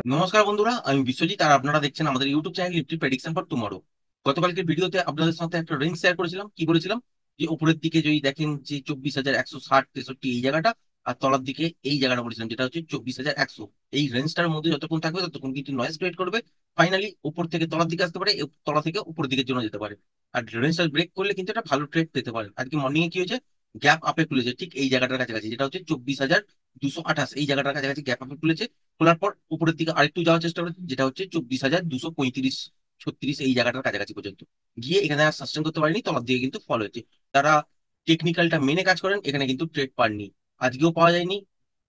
নমস্কার বন্ধুরা, আমি বিশ্বজিৎ আর আপনারা দেখছেন আমাদের YouTube channel Nifty prediction for tomorrow. গতকালকে ভিডিওতে আপনাদের সাথে একটা রেঞ্জ শেয়ার করেছিলাম। কি বলেছিলাম? যে উপরের দিকে যদি দেখেন যে 24,160-63 এই জায়গাটা, আর তলার দিকে এই জায়গাটা বলেছিলাম যেটা হচ্ছে 24,100। এই রেঞ্জটার মধ্যে যতক্ষণ থাকবে ততক্ষণ কিন্তু নয়েজ ক্রিয়েট করবে। ফাইনালি উপর থেকে তলার দিকে আসতে পারে, তলা থেকে উপরের দিকের জন্য যেতে পারে। আর রেঞ্জটা ব্রেক করলে কিন্তু একটা ভালো ট্রেড পেতে পারে। আজকে মর্নিং এ কি হয়েছে? গ্যাপ আপে খুলেছে ঠিক এই জায়গাটার কাছাকাছি, যেটা হচ্ছে 24,228। এই জায়গাটার কাছাকাছি গ্যাপ আপে খুলেছে। খোলার পর উপরের দিকে আরেকটু যাওয়ার চেষ্টা করেছে, যেটা হচ্ছে 24,235-36 এই জায়গাটার কাছাকাছি পর্যন্ত গিয়ে এখানে আর সাস্টেন করতে পারেনি, তলার দিকে কিন্তু ফল হয়েছে। তারা টেকনিক্যালটা মেনে কাজ করেন, এখানে কিন্তু ট্রেড পাননি। আজকেও পাওয়া যায়নি।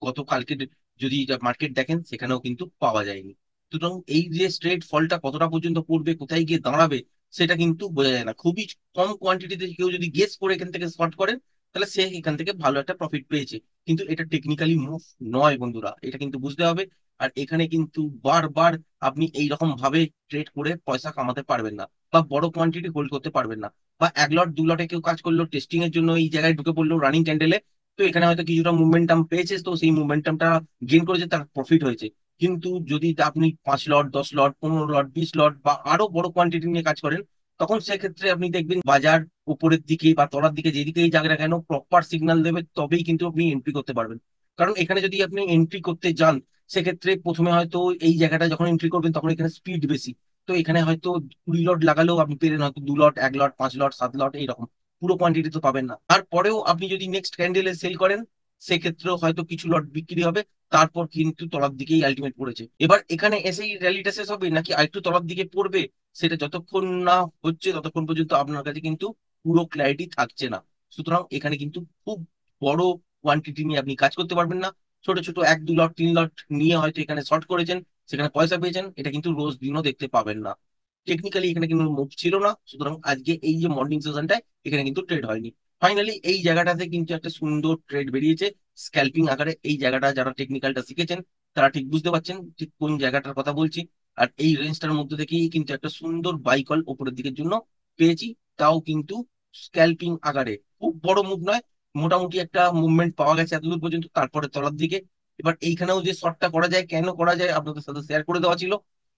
গতকালকে যদি মার্কেট দেখেন সেখানেও কিন্তু পাওয়া যায়নি। সুতরাং এই যে স্ট্রেট ফলটা কতটা পর্যন্ত পড়বে, কোথায় গিয়ে দাঁড়াবে, সেটা কিন্তু বোঝা যায় না। খুবই কম কোয়ান্টিটিতে কেউ যদি গেস করে এখান থেকে শর্ট করেন, তাহলে সে এখান থেকে ভালো একটা প্রফিট পেয়েছে। কিন্তু এটা টেকনিক্যালি মুভ নয় বন্ধুরা, এটা কিন্তু বুঝতে হবে। আর এখানে কিন্তু বারবার আপনি এই রকম ভাবে ট্রেড করে পয়সা কামাতে পারবেন না, বা বড় কোয়ান্টিটি হোল্ড করতে পারবেন না। বা এক লট দু লটে কেউ কাজ করলো, টেস্টিং এর জন্য এই জায়গায় ঢুকে পড়লো রানিং ক্যান্ডেলে, তো এখানে হয়তো কিছুটা মুভমেন্টাম পেয়েছে, তো সেই মুভমেন্টামটা গেইন করেছে, তার প্রফিট হয়েছে। কিন্তু যদি আপনি 5 লট, 10 লট, 15 লট, 20 লট বা আরো বড় কোয়ান্টিটি নিয়ে কাজ করেন, তখন সেক্ষেত্রে আপনি দেখবেন বাজার উপরের দিকে বা তলার দিকে যেদিকেই যাক না কেন প্রপার সিগন্যাল দেবে, তবেই কিন্তু আপনি এন্ট্রি করতে পারবেন। কারণ এখানে যদি আপনি এন্ট্রি করতে যান, সেক্ষেত্রে প্রথমে হয়তো এই জায়গাটা যখন এন্ট্রি করবেন তখন এখানে স্পিড বেশি। তো এখানে হয়তো 20 লট লাগালেও আপনি পেলেন হয়তো 2 লট, 1 লট, 5 লট, 7 লট এইরকম। পুরো কোয়ান্টিটি তো পাবেন না। তারপরেও আপনি যদি নেক্সট ক্যান্ডেলে সেল করেন, সেক্ষেত্রেও হয়তো কিছু লট বিক্রি হবে। তারপর কিন্তু তলার দিকেই আলটিমেট পড়েছে। এবার এখানে এসেই র্যালিটা শেষ হবে নাকি আরেকটু তলার দিকে পড়বে, সেটা যতক্ষণ না হচ্ছে ততক্ষণ পর্যন্ত আপনার কাছে কিন্তু পুরো ক্ল্যারিটি থাকছে না। সুতরাং এখানে কিন্তু খুব বড় কোয়ান্টিটি নিয়ে আপনি কাজ করতে পারবেন না। ছোট ছোট 1 2 লট 3 লট নিয়ে হয়তো এখানে শর্ট করেছেন, সেখানে পয়সা পেয়েছেন, এটা কিন্তু রোজ দিনও দেখতে পাবেন না। টেকনিক্যালি এখানে কিন্তু মুভ ছিল না, সুতরাং আজকে এই যে মর্নিং সেশনটায় এখানে কিন্তু ট্রেড হয়নি। ফাইনালি এই জায়গাটাতে কিন্তু একটা সুন্দর ট্রেড বেরিয়েছে স্ক্যাল্পিং আকারে। এই জায়গাটা যারা টেকনিক্যালটা শিখেছেন তারা ঠিক বুঝতে পারছেন ঠিক কোন জায়গাটার কথা বলছি। আর এই রেঞ্জটার মধ্যে থেকেই কিন্তু একটা সুন্দর বাই কল উপরের দিকের জন্য পেয়েছি, তাও কিন্তু স্ক্যাল্পিং আকারে। খুব বড় মুভ নয়, মোটামুটি একটা মুভমেন্ট পাওয়া গেছে এতদূর পর্যন্ত, তারপরে তলার দিকে। এবার এইখানেও যে শর্টটা করা যায়, কেন করা যায় আপনাদের সাথে শেয়ার করে দেওয়া ছিল,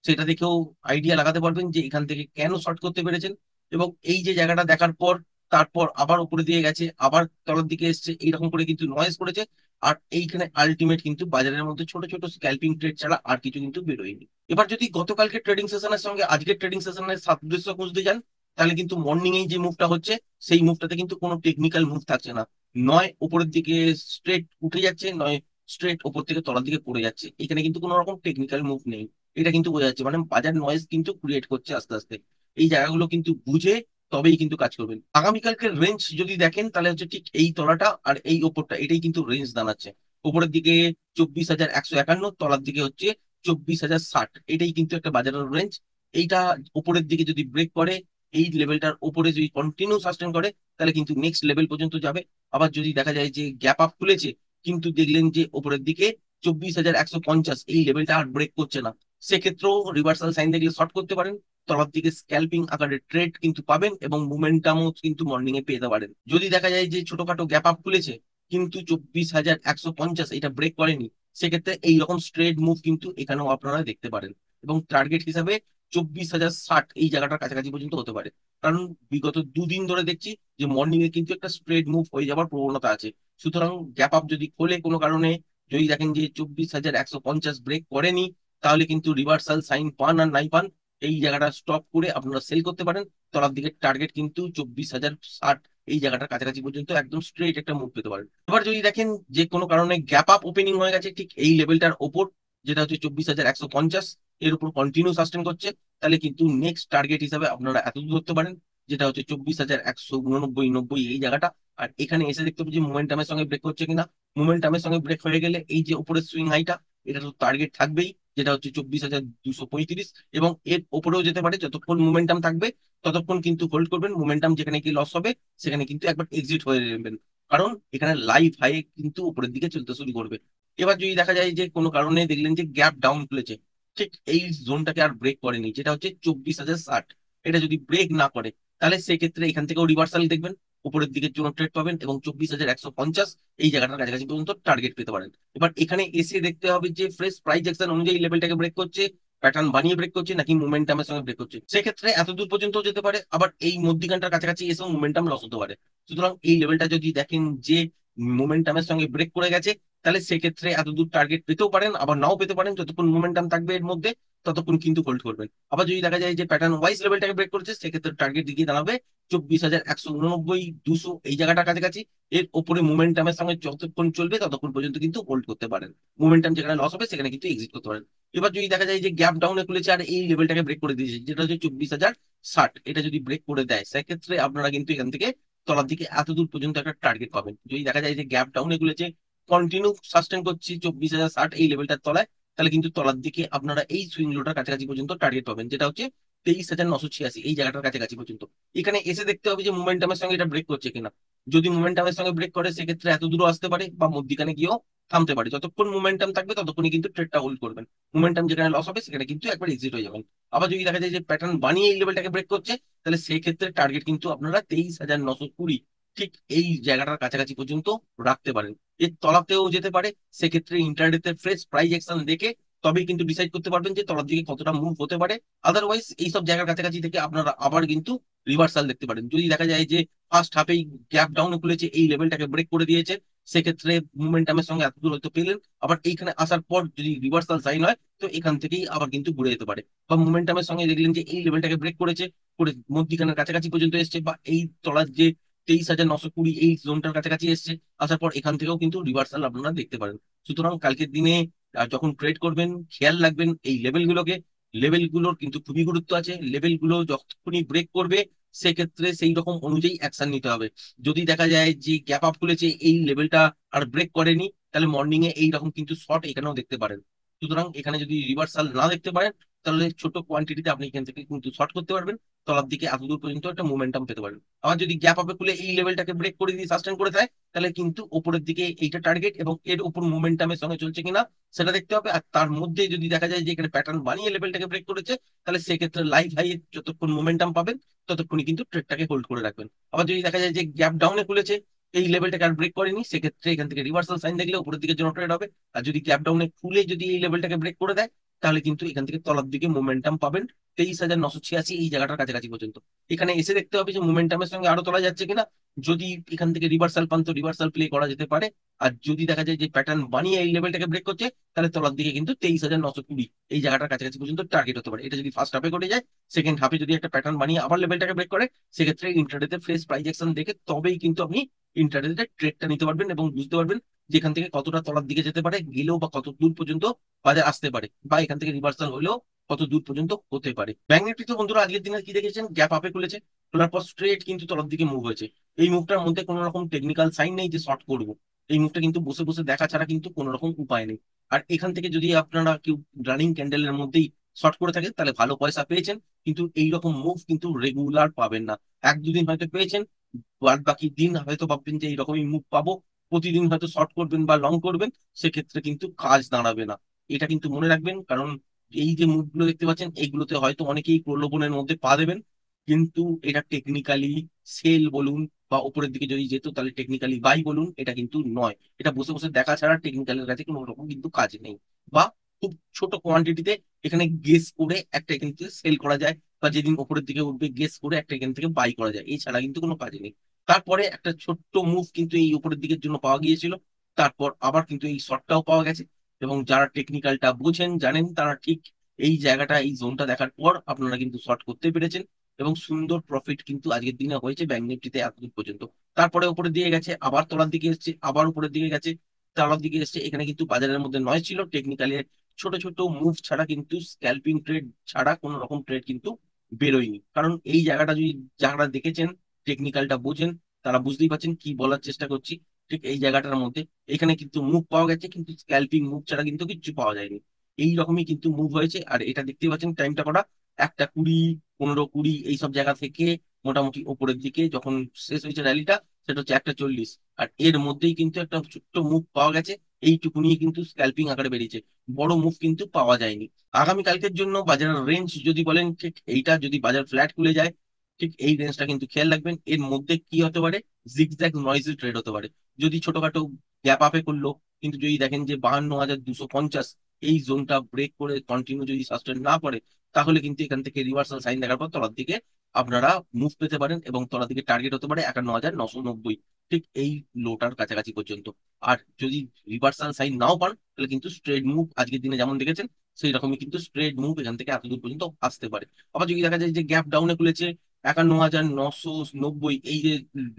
সেটা দেখেও আইডিয়া লাগাতে পারবেন যে এখান থেকে কেন শর্ট করতে পেরেছেন। এবং এই যে জায়গাটা দেখার পর তারপর আবার উপরে দিয়ে গেছে, আবার তলার দিকে এসছে, এইরকম করে কিন্তু নয়েজ করেছে। আর এইখানে আলটিমেট কিন্তু বাজারের মধ্যে ছোট ছোট স্ক্যাল্পিং ট্রেড ছাড়া আর কিছু কিন্তু বেরোয়নি। এবার যদি গতকালকে ট্রেডিং সেশনের সঙ্গে আজকের ট্রেডিং সেশনের সাদৃশ্য খুঁজতে যান, তাহলে কিন্তু মর্নিং এই যে মুভটা হচ্ছে, সেই মুভটাতে কিন্তু কোনো টেকনিক্যাল মুভ থাকছে না। নয় উপরের দিকে স্ট্রেট উঠে যাচ্ছে, নয় স্ট্রেট উপর থেকে তলার দিকে পড়ে যাচ্ছে। এখানে কিন্তু কোনো রকম টেকনিক্যাল মুভ নেই। এটা কিন্তু বোঝা যাচ্ছে, মানে বাজার নয়েজ কিন্তু ক্রিয়েট করছে আস্তে আস্তে। এই জায়গাগুলো কিন্তু বুঝে তবেই কিন্তু কাজ করবেন। আগামীকালকে রেঞ্জ যদি দেখেন, তাহলে হচ্ছে ঠিক এই তলাটা আর এই ওপরটা, এটাই কিন্তু রেঞ্জ দাঁড়াচ্ছে। উপরের দিকে 24,151, তলার দিকে হচ্ছে 24,060, এটাই কিন্তু একটা বাজারের রেঞ্জ। এইটা উপরের দিকে যদি ব্রেক করে, এই লেভেলটার উপরে যদি কন্টিনিউ সাস্টেন করে, তাহলে কিন্তু নেক্সট লেভেল পর্যন্ত যাবে। আবার যদি দেখা যায় যে গ্যাপ আপ খুলেছে, কিন্তু দেখলেন যে উপরের দিকে 24,150 এই লেভেলটা আর ব্রেক করছে না, সেক্ষেত্রেও রিভার্সাল সাইন দেখলে শর্ট করতে পারেন। তলার দিকে স্ক্যাল্পিং আকারে ট্রেড কিন্তু পাবেন এবং মোমেন্টামও কিন্তু মর্নিং এ পেতে পারেন। যদি দেখা যায় যে ছোটখাটো গ্যাপ আপ খুলেছে কিন্তু 24,150 এটা ব্রেক করেনি, সেক্ষেত্রে এইরকম স্ট্রেট মুভ কিন্তু এখানেও আপনারা দেখতে পারেন। এবং টার্গেট হিসাবে 24,060 এই জায়গাটার কাছাকাছি পর্যন্ত হতে পারে। কারণ বিগত দুদিন ধরে দেখছি যে মর্নিং এ কিন্তু একটা স্প্রেড মুভ হয়ে যাওয়ার প্রবণতা আছে। সুতরাং গ্যাপ আপ যদি খোলে কোনো কারণে, যদি দেখেন যে 24,150 ব্রেক করেনি, তাহলে কিন্তু রিভার্সাল সাইন পান আর নাই পান, এই জায়গাটা স্টপ করে আপনারা সেল করতে পারেন। তলার দিকে টার্গেট কিন্তু 24,060 এই জায়গাটার কাছাকাছি পর্যন্ত একদম স্ট্রেট একটা মুভ পেতে পারেন। এবার যদি দেখেন যে কোনো কারণে গ্যাপ আপ ওপেনিং হয়ে গেছে ঠিক এই লেভেলটার ওপর, যেটা হচ্ছে 24,150, এর উপর কন্টিনিউ সাস্টেন করছে, তাহলে কিন্তু নেক্সট টার্গেট হিসাবে আপনারা এত দূর ধরতে পারেন, যেটা হচ্ছে 24,189 এই জায়গাটা। আর এখানে এসে দেখতে হবে যে মোমেন্টামের সঙ্গে ব্রেক হচ্ছে কিনা। মোমেন্টামের সঙ্গে ব্রেক হয়ে গেলে এই যে উপরের সুইং হাইটা, এটা তো টার্গেট থাকবেই, যেটা হচ্ছে 24,235। এবং এর ওপরেও যেতে পারে, যতক্ষণ মোমেন্টাম থাকবে ততক্ষণ কিন্তু হোল্ড করবেন। মোমেন্টাম যেখানে কি লস হবে, সেখানে কিন্তু একবার এক্সিট হয়ে নেবেন। কারণ এখানে লাইভ হাই কিন্তু উপরের দিকে চলতে শুরু করবে। এবার যদি দেখা যায় যে কোনো কারণে দেখলেন যে গ্যাপ ডাউন খুলেছে, ঠিক এই জোনটাকে আর ব্রেক করেনি, যেটা হচ্ছে 24,060, এটা যদি ব্রেক না করে, তাহলে সেক্ষেত্রে এখান থেকেও রিভার্সাল দেখবেন। উপরের দিকের জন্য ট্রেড পাবেন এবং 24,150 এই জায়গাটার কাছাকাছি পর্যন্ত টার্গেট পেতে পারেন। এবার এখানে এসে দেখতে হবে যে ফ্রেশ প্রাইস অ্যাকশন অনুযায়ী লেভেলটাকে ব্রেক করছে, প্যাটার্ন বানিয়ে ব্রেক করছে নাকি মোমেন্টামের সঙ্গে ব্রেক করছে। সেক্ষেত্রে এত দূর পর্যন্ত যেতে পারে, আবার এই মধ্যিখানটার কাছাকাছি এসেও মোমেন্টাম লস হতে পারে। সুতরাং এই লেভেলটা যদি দেখেন যে মোমেন্টামের সঙ্গে ব্রেক করে গেছে, তাহলে সেক্ষেত্রে এত দূর টার্গেট পেতেও পারেন, আবার নাও পেতে পারেন। যতক্ষণ মোমেন্টাম থাকবে এর মধ্যে ততক্ষণ কিন্তু হোল্ড করবেন। আবার যদি দেখা যায় যে প্যাটার্ন ওয়াইজ লেভেলটাকে ব্রেক করেছে, সেক্ষেত্রে টার্গেট দিকে দাঁড়াবে 24,189, 200 এই জায়গাটার কাছাকাছি। এর ওপরে মোমেন্টামের সঙ্গে যতক্ষণ চলবে ততক্ষণ পর্যন্ত কিন্তু হোল্ড করতে পারেন। মোমেন্টাম যেখানে লস হবে সেখানে কিন্তু এক্সিট করতে পারেন। এবার যদি দেখা যায় যে গ্যাপ ডাউনে খুলেছে আর এই লেভেলটাকে ব্রেক করে দিয়েছে, যেটা হচ্ছে 24,060, এটা যদি ব্রেক করে দেয় সেক্ষেত্রে আপনারা কিন্তু এখান থেকে তলার দিকে এত দূর পর্যন্ত একটা টার্গেট পাবেন। যদি দেখা যায় যে গ্যাপ ডাউনে খুলেছে, কন্টিনিউ সাস্টেন করছি 24,060 এই লেভেলটার তলায়, তাহলে কিন্তু তলার দিকে আপনারা এই সুইং লোটার কাছাকাছি পর্যন্ত টার্গেট পাবেন, যেটা হচ্ছে 23,986 এই জায়গাটার কাছাকাছি পর্যন্ত। এখানে এসে দেখতে হবে যে মোমেন্টামের সঙ্গে এটা ব্রেক করছে কিনা। যদি মোমেন্টামের সঙ্গে ব্রেক করে সেক্ষেত্রে এত দূর আসতে পারে বা মধ্যিখানে গিয়েও থামতে পারে। যতক্ষণ মোমেন্টাম থাকবে ততক্ষণই কিন্তু ট্রেডটা হোল্ড করবেন। মোমেন্টাম যেখানে লস হবে সেখানে কিন্তু একবার এক্সিট হয়ে যাবেন। আবার যদি দেখা যায় যে প্যাটার্ন বানিয়ে এই লেভেলটাকে ব্রেক করছে, তাহলে সেই ক্ষেত্রে টার্গেট কিন্তু আপনারা 23,920 ঠিক এই জায়গাটার কাছাকাছি পর্যন্ত রাখতে পারেন। এর তলাতেও যেতে পারে। সেক্ষেত্রে ইন্টারডেতে ফ্রেশ প্রাইস অ্যাকশন দেখে তবেই কিন্তু ডিসাইড করতে পারবেন যে তলার দিকে কতটা মুভ হতে পারে। আদারওয়াইজ এইসব জায়গার কাছাকাছি থেকে আপনারা আবার কিন্তু রিভার্সাল দেখতে পারেন। যদি দেখা যায় যে ফার্স্ট হাফেই গ্যাপ ডাউনে খুলেছে, এই লেভেলটাকে ব্রেক করে দিয়েছে, সেক্ষেত্রে মুভমেন্টামের সঙ্গে এতদূর হয়তো পেলেন, আবার এইখানে আসার পর যদি রিভার্সাল সাইন হয় তো এখান থেকেই আবার কিন্তু ঘুরে যেতে পারে। বা মুভমেন্টামের সঙ্গে দেখলেন যে এই লেভেলটাকে ব্রেক করেছে, করে মধ্যিখানের কাছাকাছি পর্যন্ত এসছে, বা এই তলার যে 23,920 এই জোনটার কাছাকাছি এসছে, আসার পর এখান থেকেও কিন্তু রিভার্সাল আপনারা দেখতে পারেন। সুতরাং কালকের দিনে যখন ট্রেড করবেন খেয়াল রাখবেন এই লেভেলগুলোকে। লেভেলগুলোর কিন্তু খুবই গুরুত্ব আছে। লেভেলগুলো যখনই ব্রেক করবে সেক্ষেত্রে সেই রকম অনুযায়ী অ্যাকশন নিতে হবে। যদি দেখা যায় যে গ্যাপ আপ খুলেছে, এই লেভেলটা আর ব্রেক করেনি, তাহলে মর্নিং এ এইরকম কিন্তু শর্ট এখানেও দেখতে পারেন। সুতরাং এখানে যদি রিভার্সাল না দেখতে পারেন, তাহলে ছোট কোয়ান্টিটিতে আপনি এখান থেকে কিন্তু শর্ট করতে পারবেন, তলার দিকে এত দূর পর্যন্ত একটা মোমেন্টাম পেতে পারেন। আবার যদি গ্যাপ আপে খুলে এই লেভেলটাকে ব্রেক করে দিয়ে সাস্টেন করে দেয়, তাহলে কিন্তু ওপরের দিকে এইটা টার্গেট এবং এর উপর মোমেন্টামের সঙ্গে চলছে কিনা সেটা দেখতে হবে। আর তার মধ্যে যদি দেখা যায় যে এখানে প্যাটার্ন বানিয়ে লেভেলটাকে ব্রেক করেছে, তাহলে সেক্ষেত্রে লাইভ হাই যতক্ষণ মোমেন্টাম পাবেন ততক্ষণই কিন্তু ট্রেডটাকে হোল্ড করে রাখবেন। আবার যদি দেখা যায় যে গ্যাপ ডাউনে খুলেছে, এই লেভেলটাকে আর ব্রেক করেনি, সেক্ষেত্রে এখান থেকে রিভার্সাল সাইন দেখলে উপরের দিকে জন্য ট্রেড হবে। আর যদি গ্যাপ ডাউনে খুলে যদি এই লেভেলটাকে ব্রেক করে দেয়, তাহলে কিন্তু এখান থেকে তলার দিকে মোমেন্টাম পাবেন 23,986 এই জায়গাটার কাছাকাছি পর্যন্ত। এখানে এসে দেখতে হবে যে মোমেন্টামের সঙ্গে আরো তোলা যাচ্ছে কিনা। যদি এখান থেকে রিভার্সাল পান তো রিভার্সাল প্লে করা যেতে পারে। আর যদি দেখা যায় যে প্যাটার্ন বানিয়ে এই লেভেলটাকে ব্রেক করছে, তাহলে তলার দিকে কিন্তু 23,920 এই জায়গাটার কাছাকাছি পর্যন্ত টার্গেট হতে পারে। এটা যদি ফার্স্ট হাফে করে যায়, সেকেন্ড হাফে যদি একটা প্যাটার্ন বানিয়ে আবার লেভেলটাকে ব্রেক করে, সেক্ষেত্রে ইন্টারডেতে ফ্রেশ প্রাইস অ্যাকশন দেখে তবেই কিন্তু আপনি ইন্টারডেতে ট্রেডটা নিতে পারবেন এবং বুঝতে পারবেন যে এখান থেকে কতটা তলার দিকে যেতে পারে, গেলেও বা কত দূর পর্যন্ত বাজার আসতে পারে, বা এখান থেকে রিভার্সাল হলেও কত দূর পর্যন্ত হতে পারে। ব্যাংক নিফটি তো বন্ধুরা আজকের দিনে কি দেখেছেন, গ্যাপ আপে খুলেছে, খোলার পর স্ট্রেট কিন্তু তলার দিকে মুভ হয়েছে। এই মুভটার মধ্যে কোনো রকম টেকনিক্যাল সাইন নেই যে শর্ট করবো। এই মুভটা কিন্তু বসে বসে দেখা ছাড়া কিন্তু কোনো রকম উপায় নেই। আর এখান থেকে যদি আপনারা কেউ রানিং ক্যান্ডেলের মধ্যেই শর্ট করে থাকেন, তাহলে ভালো পয়সা পেয়েছেন, কিন্তু এইরকম মুভ কিন্তু রেগুলার পাবেন না। এক দুদিন হয়তো পেয়েছেন, বাদ বাকি দিন হয়তো ভাববেন যে এইরকমই মুভ পাবো, প্রতিদিন হয়তো শর্ট করবেন বা লং করবেন, সেক্ষেত্রে কিন্তু কাজ দাঁড়াবে না। এটা কিন্তু মনে রাখবেন, কারণ এই যে মুভগুলো দেখতে পাচ্ছেন এইগুলোতে হয়তো অনেকেই প্রলোভনের মধ্যে পা দেবেন, কিন্তু এটা টেকনিক্যালি সেল বলুন বা উপরের দিকে যদি যেত তাহলে টেকনিক্যালি বাই বলুন, এটা কিন্তু নয়। এটা বসে বসে দেখা ছাড়া টেকনিক্যালের কাছে কোনো রকম কিন্তু কাজ নেই। বা খুব ছোট কোয়ান্টিটিতে এখানে গেস করে একটা এখান থেকে সেল করা যায়, বা যেদিন উপরের দিকে উঠবে গেস করে একটা এখান থেকে বাই করা যায়, এছাড়া কিন্তু কোনো কাজ নেই। তারপরে একটা ছোট্ট মুভ কিন্তু এই উপরের দিকের জন্য পাওয়া গিয়েছিল, তারপর আবার কিন্তু এই শর্টটাও পাওয়া গেছে। এবং যারা টেকনিক্যালটা বুঝেন জানেন তারা ঠিক এই জায়গাটা এই জোনটা দেখার পর আপনারা কিন্তু শর্ট করতে পেরেছেন, এবং সুন্দর প্রফিট কিন্তু আজকের দিনে হয়েছে ব্যাংক নিফটিতে এতদূর পর্যন্ত। তারপরে উপরের দিকে গেছে, আবার তলার দিকে এসছে, আবার উপরের দিকে গেছে, তলার দিকে এসছে। এখানে কিন্তু বাজারের মধ্যে নয় ছিল, টেকনিক্যালি ছোট ছোট মুভ ছাড়া কিন্তু স্ক্যালপিং ট্রেড ছাড়া কোনো রকম ট্রেড কিন্তু বেরোয়নি। কারণ এই জায়গাটা যদি যারা দেখেছেন টেকনিক্যালটা বোঝেন, তারা বুঝতেই পারছেন কি বলার চেষ্টা করছি। ঠিক এই জায়গাটার মধ্যে এখানে কিন্তু মুভ পাওয়া গেছে, কিন্তু স্ক্যালপিং মুভ ছাড়া কিন্তু কিছু পাওয়া যায়নি। এই রকমই কিন্তু মুভ হয়েছে। আর এটা দেখতে পাচ্ছেন টাইমটা করা 1:20, 15:20 এইসব জায়গা থেকে মোটামুটি ওপরের দিকে যখন শেষ হয়েছে র্যালিটা, সেটা হচ্ছে 1:40। আর এর মধ্যেই কিন্তু একটা ছোট্ট মুভ পাওয়া গেছে, এইটুকু নিয়ে কিন্তু স্ক্যালপিং আকারে বেরিয়েছে, বড় মুভ কিন্তু পাওয়া যায়নি। আগামী কালকের জন্য বাজারের রেঞ্জ যদি বলেন, ঠিক এইটা যদি বাজার ফ্ল্যাট খুলে যায়, ঠিক এই রেঞ্জটা কিন্তু খেয়াল রাখবেন। এর মধ্যে কি হতে পারে, জিগজ্যাগ নয়েজি ট্রেড হতে পারে। যদি ছোটখাটো গ্যাপ আপে করলো, কিন্তু যদি দেখেন যে 52,250 এই জোনটা ব্রেক করে কন্টিনিউ যদি সাস্টেন না করে, তাহলে কিন্তু এখান থেকে রিভার্সাল সাইন দেখার পর তলার দিকে আপনারা মুভ পেতে পারেন, এবং তলার দিকে টার্গেট হতে পারে 51,990, ঠিক এই লোটার কাছাকাছি পর্যন্ত। আর যদি রিভার্সাল সাইন নাও পান, তাহলে কিন্তু স্ট্রেট মুভ আজকের দিনে যেমন দেখেছেন সেই রকমই কিন্তু স্ট্রেট মুভ এখান থেকে এত দূর পর্যন্ত আসতে পারে। আবার যদি দেখা যায় যে গ্যাপ ডাউনে খুলেছে 51,990, এই যে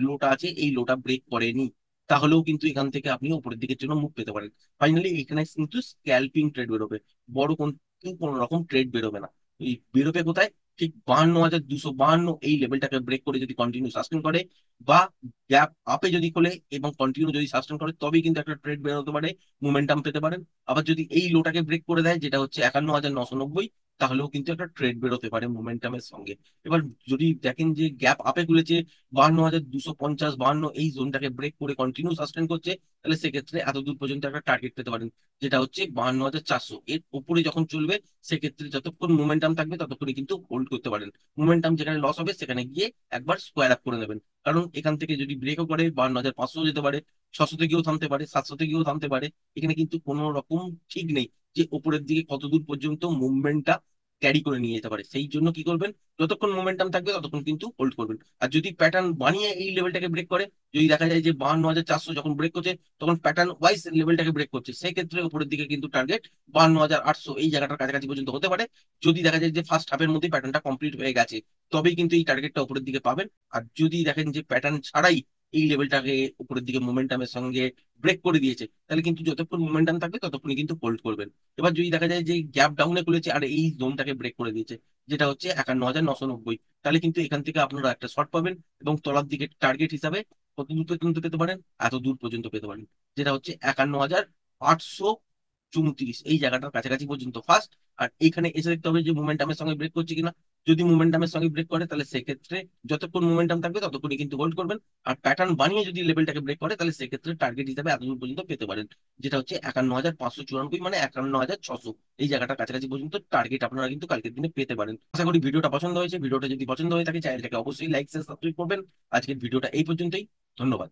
লোটা আছে এই লোটা ব্রেক করেনি, তাহলেও কিন্তু এখান থেকে আপনি উপরের দিকের জন্য মুভ পেতে পারেন। ফাইনালি এখানে কিন্তু স্ক্যাল্পিং ট্রেড বেরোবে, বড় কিন্তু কোন রকম ট্রেড বেরোবে না। এই বেরোবে কোথায়, ঠিক 52,252 এই লেভেলটাকে ব্রেক করে যদি কন্টিনিউ সাস্টেন করে, বা গ্যাপ আপে যদি খোলে এবং কন্টিনিউ যদি সাস্টেন করে, তবেই কিন্তু একটা ট্রেড বেরোতে পারে, মোমেন্টাম পেতে পারেন। আবার যদি এই লোটাকে ব্রেক করে দেয়, যেটা হচ্ছে 51,990, তাহলেও কিন্তু একটা ট্রেড বেরোতে পারে মোমেন্টামের সঙ্গে। এবার যদি দেখেন যে গ্যাপ আপে খুলেছে 52,250 52, এই জোনটাকে ব্রেক করে কন্টিনিউ সাস্টেন করছে, তাহলে সেক্ষেত্রে এত দূর পর্যন্ত একটা টার্গেট পেতে পারেন, যেটা হচ্ছে 52,400। এর উপরে যখন চলবে, সেক্ষেত্রে যতক্ষণ মোমেন্টাম থাকবে ততক্ষণই কিন্তু হোল্ড করতে পারেন। মোমেন্টাম যেখানে লস হবে সেখানে গিয়ে একবার স্কোয়ার আপ করে নেবেন, কারণ এখান থেকে যদি ব্রেকও করে 52,500 যেতে পারে, 600 থেকেও থামতে পারে, 700 থেকেও থামতে পারে। এখানে কিন্তু কোনো রকম ঠিক নেই যে উপরের দিকে কত দূর পর্যন্ত মুভমেন্টটা ক্যারি করে নিয়ে যেতে পারে। সেই জন্য কি করবেন, যতক্ষণ মোমেন্টাম থাকবে ততক্ষণ কিন্তু হোল্ড করবেন। আর যদি প্যাটার্ন বানিয়ে এই লেভেলটাকে ব্রেক করে, যদি দেখা যায় যে 52,400 যখন ব্রেক করছে, তখন প্যাটার্ন ওয়াইজ লেভেলটাকে ব্রেক করছে, সেক্ষেত্রে উপরের দিকে কিন্তু টার্গেট 52,800 এই জায়গাটার কাছাকাছি পর্যন্ত হতে পারে। যদি দেখা যায় যে ফার্স্ট হাফের মধ্যে প্যাটার্নটা কমপ্লিট হয়ে গেছে, তবেই কিন্তু এই টার্গেটটা উপরের দিকে পাবেন। আর যদি দেখেন যে প্যাটার্ন ছাড়াই এই লেভেলটাকে উপরের দিকে মোমেন্টামের সঙ্গে ব্রেক করে দিয়েছে, তাহলে কিন্তু যতক্ষণ মোমেন্টাম থাকবে ততক্ষণই কিন্তু হোল্ড করবেন। এবার যদি দেখা যায় যে গ্যাপ ডাউনে খুলেছে আর এই জোনটাকে ব্রেক করে দিয়েছে, যেটা হচ্ছে 51,990, তাহলে কিন্তু এখান থেকে আপনারা একটা শর্ট পাবেন, এবং তলার দিকে টার্গেট হিসাবে কত দূর পর্যন্ত পেতে পারেন, এত দূর পর্যন্ত পেতে পারেন, যেটা হচ্ছে 51,834 এই জায়গাটার কাছাকাছি পর্যন্ত ফার্স্ট। আর এখানে এসে দেখতে হবে যে মোমেন্টামের সঙ্গে ব্রেক করছে কিনা। যদি মোমেন্টামের সঙ্গে ব্রেক করে, তাহলে সেক্ষেত্রে যতক্ষণ মোমেন্টাম থাকবে ততক্ষণই কিন্তু হোল্ড করবেন। আর প্যাটার্ন বানিয়ে যদি লেভেলটাকে ব্রেক করে, তাহলে সেক্ষেত্রে টার্গেট হিসাবে এত দূর পর্যন্ত পেতে পারেন, যেটা হচ্ছে 51,594, মানে 51,600 এই জায়গাটার কাছাকাছি পর্যন্ত টার্গেট আপনারা কিন্তু কালকের দিনে পেতে পারেন। আশা করি ভিডিওটা পছন্দ হয়েছে। ভিডিওটা যদি পছন্দ হয়ে থাকে, চ্যানেলটাকে অবশ্যই লাইক শেয়ার সাবস্ক্রাইব করবেন। আজকের ভিডিওটা এই পর্যন্তই। ধন্যবাদ।